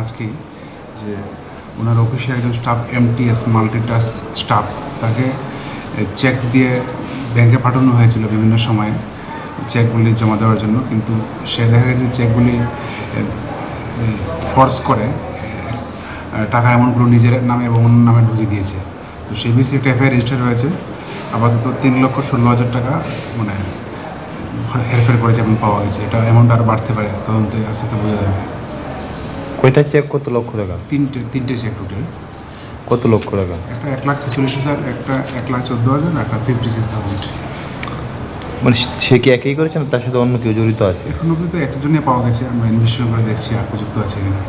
আজকেই যে ওনার অফিসে একজন স্টাফ এমটিএস মাল্টিটাস্ক স্টাফ তাকে চেক দিয়ে ব্যাংকে পাঠানো হয়েছিল বিভিন্ন সময়ে চেকগুলি জমা দেওয়ার জন্য, কিন্তু সে দেখা গেছে চেকগুলি ফোর্স করে টাকা অ্যামাউন্টগুলো নিজের নামে এবং অন্য নামে ঢুকিয়ে দিয়েছে। তো সেই বিষয়ে একটা এফআইআর রেজিস্টার হয়েছে। আপাতত 3,16,000 টাকা মানে হেরফের করেছে এবং পাওয়া গেছে। এটা অ্যামাউন্ট আরও বাড়তে পারে, তদন্তে আস্তে আস্তে বোঝা যাবে। কয়টা চেক, কত লক্ষ টাকা? তিনটে চেক টোটাল। কত লক্ষ টাকা? একটা 1,46,000, একটা 1,14,000, একটা 56,000। মানে সে কি একই করেছে না তার সাথে অন্য কেউ জড়িত আছে? এখন অবধি তো একজনই পাওয়া গেছে, আমরা ইনভেস্টিগেশন করে দেখছি আর যুক্ত আছে কিনা।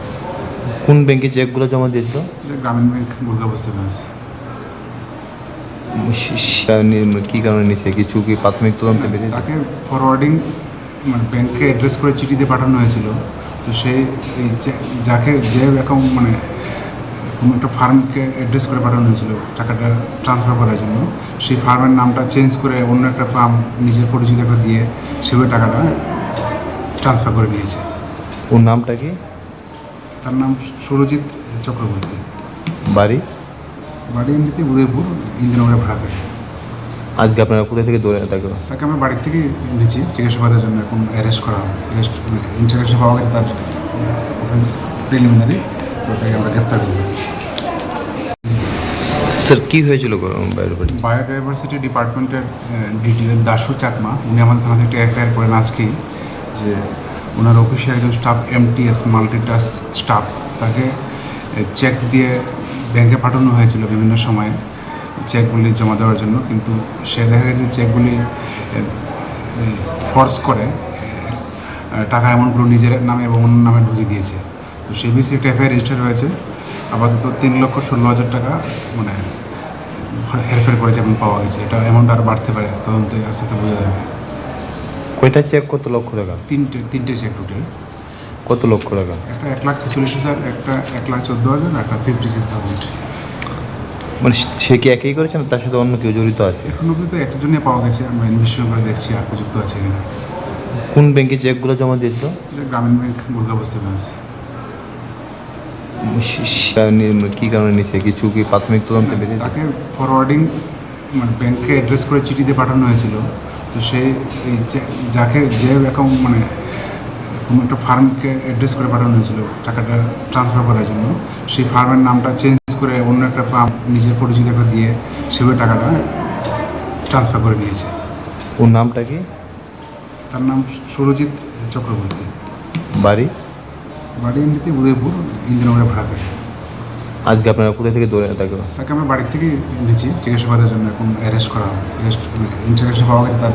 কোন ব্যাংকে চেকগুলো জমা দিয়েছিল? এটা গ্রামীণ ব্যাংক দুর্গাবস্থানে আছে। কী কারণে নিচ্ছে, কিছু কি প্রাথমিক তদন্তে বেরিয়ে? তাকে ফরওয়ার্ডিং মানে ব্যাংকে অ্যাড্রেস করে চিঠি দিয়ে পাঠানো হয়েছিল। তো সে এই যাকে যে অ্যাকাউন্ট মানে কোনো একটা ফার্মকে অ্যাড্রেস করে পাঠানো হয়েছিল টাকাটা ট্রান্সফার করার জন্য, সেই ফার্মের নামটা চেঞ্জ করে অন্য একটা ফার্ম নিজের পরিচিত একটা দিয়ে সেভাবে টাকাটা ট্রান্সফার করে নিয়েছে। ওর নামটা কি? তার নাম সুরজিৎ চক্রবর্তী। বাড়ি? বাড়ি এমনিতে উদয়পুর, ইন্দিরানগরে ভাড়া থাকে। আজকে আপনারা কোথা থেকে ধরে তাকে আমরা বাড়ির থেকে নিয়েছি জিজ্ঞাসাবাদের জন্য। এখন অ্যারেস্ট করা হবে। ইন্টারগ্রেশন পাওয়া গেছে তার অফেন্স প্রিলিমিনারি, তো তাকে আমরা গ্রেপ্তার করবো। স্যার কী হয়েছিল বায়োডাইভার্সিটি ডিপার্টমেন্টের ডিটিও দাশু চাকমা, উনি আমাদের থানা থেকে এফআইআর করেন আজকেই যে ওনার অফিসে একজন স্টাফ এমটিএস মাল্টিটাস্ক স্টাফ তাকে চেক দিয়ে ব্যাংকে পাঠানো হয়েছিল বিভিন্ন সময়ে চেকগুলি জমা দেওয়ার জন্য, কিন্তু সে দেখা গেছে চেকগুলি ফোর্স করে টাকা অ্যামাউন্টগুলো নিজের নামে এবং অন্য নামে ঢুকিয়ে দিয়েছে। তো সেই বিষয়ে একটা এফআইআর রেজিস্টার হয়েছে। আপাতত 3,16,000 টাকা মানে হেরফের করেছে এবং পাওয়া গেছে। এটা অ্যামাউন্ট আরও বাড়তে পারে, তদন্তে আস্তে আস্তে বোঝা যাবে। কয়টা চেক, কত লক্ষ টাকা? তিনটে চেক টোটাল। কত লক্ষ টাকা? একটা 1,46,000, একটা 1,14,000, একটা 56,000। মানে সে কি একই করেছে না তার সাথে অন্য কেউ জড়িত আছে? এখন অবধি তো একজনই পাওয়া গেছে, আমরা ইনভেস্টিগেশন করে দেখছি আর যুক্ত আছে কিনা। কোন ব্যাংকে চেকগুলো জমা দিয়েছিল? এটা গ্রামীণ ব্যাংক দুর্গাবস্থানে আছে। কী কারণে নিচ্ছে, কিছু কি প্রাথমিক তদন্তে বেরিয়ে? তাকে ফরওয়ার্ডিং মানে ব্যাংকে অ্যাড্রেস করে চিঠি দিয়ে পাঠানো হয়েছিল। তো সে এই যাকে যে অ্যাকাউন্ট মানে কোনো একটা ফার্মকে অ্যাড্রেস করে পাঠানো হয়েছিল টাকাটা ট্রান্সফার করার জন্য, সেই ফার্মের নামটা চেঞ্জ করে অন্য একটা ফার্ম নিজের পরিচিত একটা দিয়ে সেভাবে টাকাটা ট্রান্সফার করে নিয়েছে। ওর নামটা কি? তার নাম সুরজিৎ চক্রবর্তী। বাড়ি? বাড়ি এমনিতে উদয়পুর, ইন্দিরানগরে ভাড়া থাকে। আজকে আপনারা কোথা থেকে ধরে তাকে আমরা বাড়ির থেকে নিয়েছি জিজ্ঞাসাবাদের জন্য। এখন অ্যারেস্ট করা হবে। ইন্টারগ্রেশন পাওয়া গেছে তার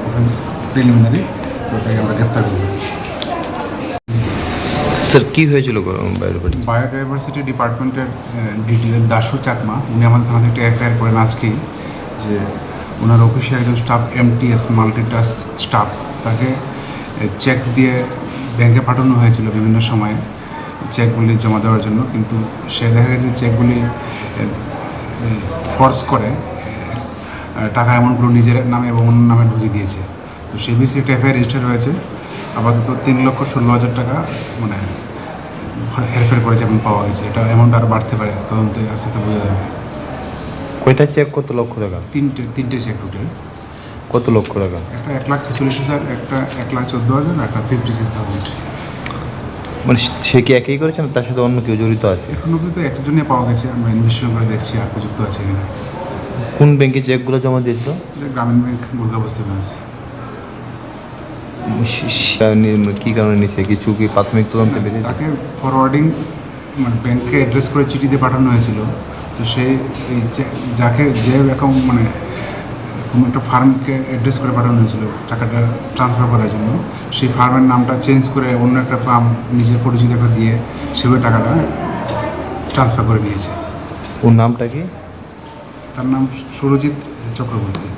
অফেন্স প্রিলিমিনারি, তো তাকে আমরা গ্রেপ্তার করবো। স্যার কী হয়েছিল বায়োডাইভার্সিটি ডিপার্টমেন্টের ডিটিও দাশু চাকমা, উনি আমাদের থানা থেকে এফআইআর করেন আজকেই যে ওনার অফিসে একজন স্টাফ এমটিএস মাল্টিটাস্ক স্টাফ তাকে চেক দিয়ে ব্যাংকে পাঠানো হয়েছিল বিভিন্ন সময়ে চেকগুলি জমা দেওয়ার জন্য, কিন্তু সে দেখা গেছে চেকগুলি ফোর্স করে টাকা অ্যামাউন্টগুলো নিজের নামে এবং অন্য নামে ঢুকিয়ে দিয়েছে। তো সেই বিষয়ে একটা এফআইআর রেজিস্টার হয়েছে। আপাতত 3,16,000 টাকা মানে হেরফের করেছে এবং পাওয়া গেছে। এটা অ্যামাউন্ট আরও বাড়তে পারে, তদন্তে আস্তে আস্তে বোঝা যাবে। কয়টা চেক, কত লক্ষ টাকা? তিনটে চেক টোটাল। কত লক্ষ টাকা? একটা 1,46,000, একটা 1,14,000, একটা 56,000। মানে সে কি একই করেছে না তার সাথে অন্য কেউ জড়িত আছে? এখন অবধি তো একজনই পাওয়া গেছে, আমরা ইনভেস্টিগেশন করে দেখছি আর যুক্ত আছে কিনা। কোন ব্যাংকে চেকগুলো জমা দিয়েছিল? এটা গ্রামীণ ব্যাংক দুর্গাবস্থানে আছে। কী কারণে নিচ্ছে, কিছু কি প্রাথমিক তদন্তে বেরিয়ে? তাকে ফরওয়ার্ডিং মানে ব্যাংকে অ্যাড্রেস করে চিঠি দিয়ে পাঠানো হয়েছিল। তো সে এই যাকে যে অ্যাকাউন্ট মানে কোনো একটা ফার্মকে অ্যাড্রেস করে পাঠানো হয়েছিল টাকাটা ট্রান্সফার করার জন্য, সেই ফার্মের নামটা চেঞ্জ করে অন্য একটা ফার্ম নিজের পরিচিত একটা দিয়ে সেভাবে টাকাটা ট্রান্সফার করে নিয়েছে। ওর নামটা কি? তার নাম সুরজিৎ চক্রবর্তী।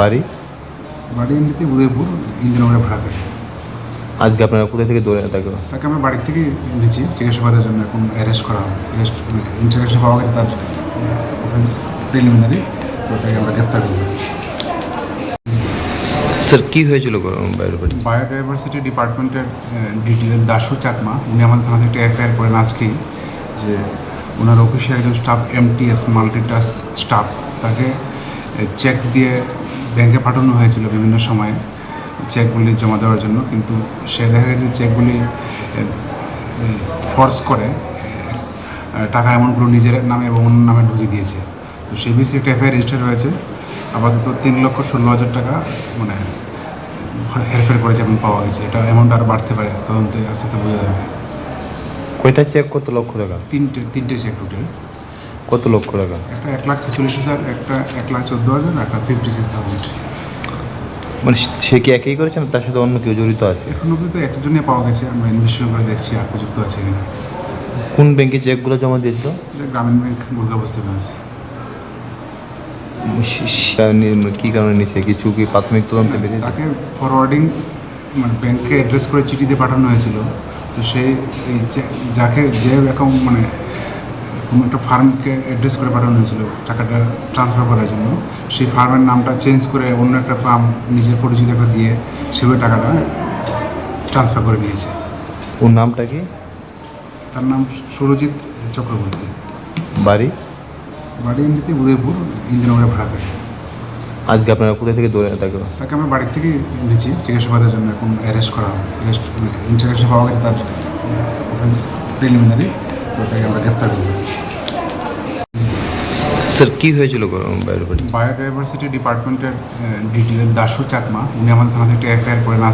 বাড়ি? বাড়ি এমনিতে উদয়পুর, ইন্দিরানগরে ভাড়া থাকে। আজকে আপনারা কোথা থেকে ধরে তাকে আমরা বাড়ির থেকে নিয়েছি জিজ্ঞাসাবাদের জন্য। এখন অ্যারেস্ট করা হবে। ইন্টারগ্রেশন পাওয়া গেছে তার অফেন্স প্রিলিমিনারি, তো তাকে আমরা গ্রেপ্তার করবো। স্যার কি হয়েছিল বায়োডাইভার্সিটি? বায়োডাইভার্সিটি ডিপার্টমেন্টের ডিটিএল দাশু চাকমা উনি আমাদের থানা থেকে এফআইআর করেন আজকেই যে ওনার অফিসে একজন স্টাফ এমটিএস মাল্টিটাস্ক স্টাফ তাকে চেক দিয়ে ব্যাংকে পাঠানো হয়েছিল বিভিন্ন সময়ে চেকগুলি জমা দেওয়ার জন্য, কিন্তু সে দেখা গেছে চেকগুলি ফোর্স করে টাকা অ্যামাউন্টগুলো নিজের নামে এবং অন্য নামে ঢুকিয়ে দিয়েছে। তো সেই বিষয়ে একটা এফআইআর রেজিস্টার হয়েছে। আপাতত 3,16,000 টাকা মানে হেরফের করেছে এবং পাওয়া গেছে। এটা অ্যামাউন্ট আরও বাড়তে পারে, তদন্তে আস্তে আস্তে বোঝা যাবে। কয়টা চেক, কত লক্ষ টাকা? তিনটে চেক টোটাল। কত লক্ষ টাকা? একটা 1,46,000, একটা 1,14,000, একটা 56,000। মানে সে কি একাই করেছে না তার সাথে অন্য কেউ জড়িত আছে? এখন অব্দি তো একটা জন্যই পাওয়া গেছে, আমরা ইনভেস্টিগেশন করে দেখছি আর যুক্ত আছে কিনা। কোন ব্যাংকে চেকগুলো জমা দিয়েছিল? এটা গ্রামীণ ব্যাংক দুর্গাবস্থায় আছে। কী কারণে নিচ্ছে, কিছু কি প্রাথমিক তদন্তে বেরিয়েছে? তাকে ফরওয়ার্ডিং মানে ব্যাংকে অ্যাড্রেস করে চিঠি দিয়ে পাঠানো হয়েছিল। তো সেই যাকে যে অ্যাকাউন্ট মানে কোনো একটা ফার্মকে অ্যাড্রেস করে পাঠানো হয়েছিল টাকাটা ট্রান্সফার করার জন্য, সেই ফার্মের নামটা চেঞ্জ করে অন্য একটা ফার্ম নিজের পরিচিত একটা দিয়ে সেভাবে টাকাটা ট্রান্সফার করে নিয়েছে। ওর নামটা কি? তার নাম সুরজিৎ চক্রবর্তী। বাড়ি? বাড়ি এমনিতে উদয়পুর, ইঞ্জিনিয়ারের ভাড়া থাকে। আজকে আপনারা কোথা থেকে ধরে তাকে? তাকে আমরা বাড়ির থেকে নিয়েছি জিজ্ঞাসাবাদের জন্য, এখন অ্যারেস্ট করা হবে। অ্যারেস্ট ইন্টারগ্রেশন পাওয়া গেছে তার অফেন্স প্রিলিমিনারি, তো তাকে আমরা গ্রেপ্তার করব। স্যার কি হয়েছিল বায়োডাইভার্সিটি? বায়োডাইভার্সিটি ডিপার্টমেন্টের ডিটিএল দাশু চাকমা উনি আমাদের থানা থেকে এফআইআর করেন